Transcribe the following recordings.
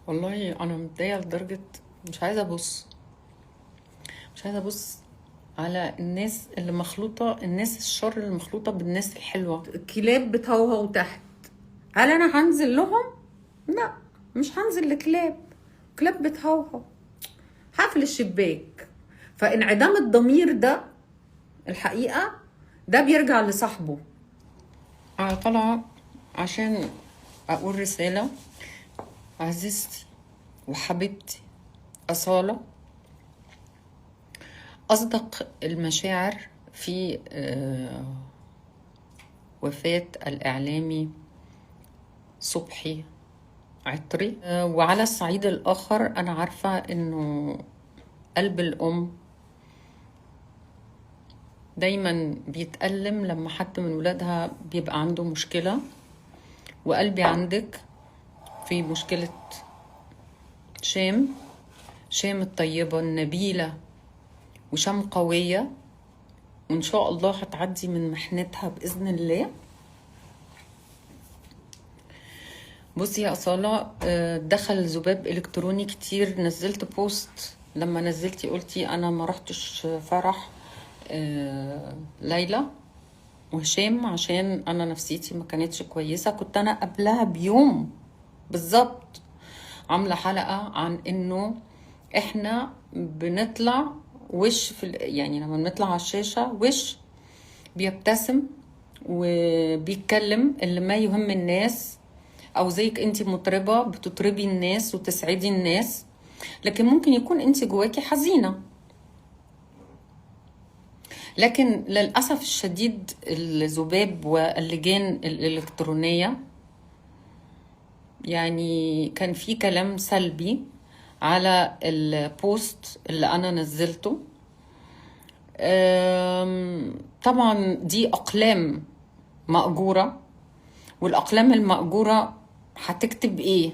والله انا متضايقه لدرجه مش عايزه ابص مش عايزه ابص على الناس اللي مخلوطه، الناس الشر اللي مخلوطه بالناس الحلوه. كلاب بتهوهو تحت، هل انا هنزل لهم؟ لا، مش هنزل لكلاب. كلاب بتهوهو، هقفل الشباك. فانعدام الضمير ده الحقيقه ده بيرجع لصاحبه. انا طالعه عشان اقول رساله. عزيزتي وحبيبتي أصالة، أصدق المشاعر في وفاة الإعلامي صبحي عطري. وعلى الصعيد الآخر أنا عارفة إنه قلب الأم دايما بيتألم لما حد من ولادها بيبقى عنده مشكلة، وقلبي عندك في مشكلة شام الطيبة النبيلة، وشام قوية، وإن شاء الله هتعدي من محنتها بإذن الله. بصي يا أصالة، دخل ذباب إلكتروني كتير. نزلت بوست لما نزلتي قلتي أنا ما رحتش فرح ليلى وهشام عشان أنا نفسيتي ما كانتش كويسة. كنت أنا قبلها بيوم بالظبط عاملة حلقة عن إنه إحنا بنطلع وش يعني لما بنطلع على الشاشة وش بيبتسم وبيتكلم اللي ما يهم الناس، او زيك انت مطربة بتطربي الناس وتسعدي الناس، لكن ممكن يكون انت جواكي حزينة. لكن للأسف الشديد الذباب واللجان الإلكترونية يعني كان في كلام سلبي على البوست اللي أنا نزلته. طبعا دي أقلام مأجورة، والأقلام المأجورة هتكتب ايه؟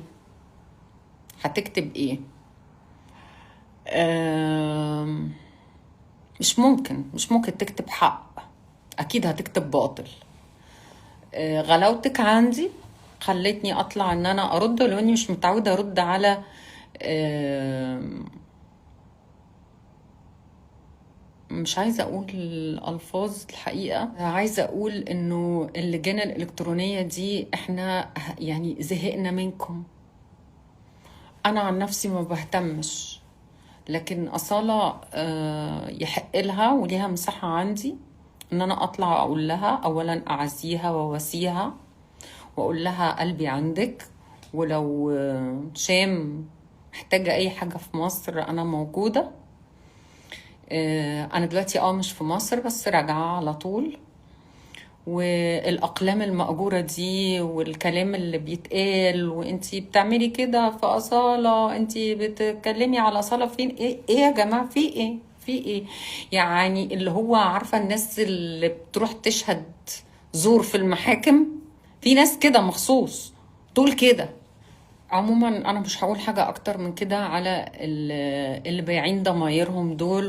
مش ممكن تكتب حق، اكيد هتكتب باطل. غلاوتك عندي خلتني اطلع ان انا ارد، لو اني مش متعودة ارد على مش عايزة اقول الالفاظ الحقيقة. عايزة اقول انه اللجان الالكترونية دي احنا يعني زهقنا منكم. انا عن نفسي ما بهتمش، لكن أصالة يحق لها وليها مساحة عندي ان انا اطلع اقول لها اولا اعزيها وواسيها واقول لها قلبي عندك، ولو شام محتاجة اي حاجة في مصر انا موجودة. انا دلوقتي مش في مصر بس راجعة على طول. والاقلام المأجورة دي والكلام اللي بيتقال وانتي بتعملي كده في أصالة، انتي بتتكلمي على أصالة فين؟ ايه يا جماعة؟ في ايه يعني؟ اللي هو عارفة الناس اللي بتروح تشهد زور في المحاكم، في ناس كده مخصوص تقول كده. عموما انا مش هقول حاجة اكتر من كده على اللي بايعين ضمايرهم دول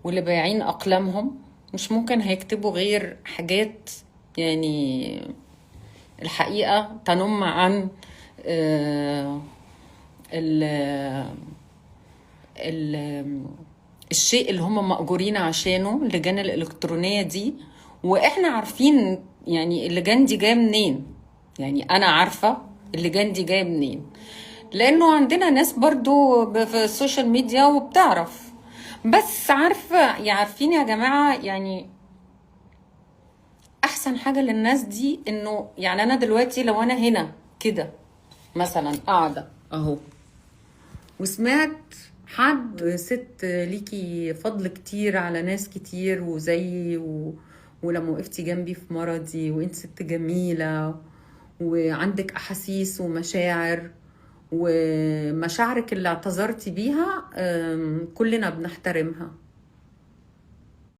واللي بايعين اقلامهم. مش ممكن هيكتبوا غير حاجات يعني الحقيقة تنم عن ال ال الشيء اللي هم مأجورين عشانه، اللجان الإلكترونية دي. وإحنا عارفين يعني اللجان دي جاية منين، يعني أنا عارفة اللجان دي جاية منين، لأنه عندنا ناس برضو في السوشيال ميديا وبتعرف. بس عارفة عارفين يا جماعة، يعني احسن حاجة للناس دي انه يعني انا دلوقتي لو انا هنا كده مثلا قاعدة اهو وسمعت حد ست ليكي فضل كتير على ناس كتير وزيي ولما وقفتي جنبي في مرضي، وانت ست جميلة وعندك احاسيس ومشاعر، ومشاعرك اللي اعتذرتي بيها كلنا بنحترمها.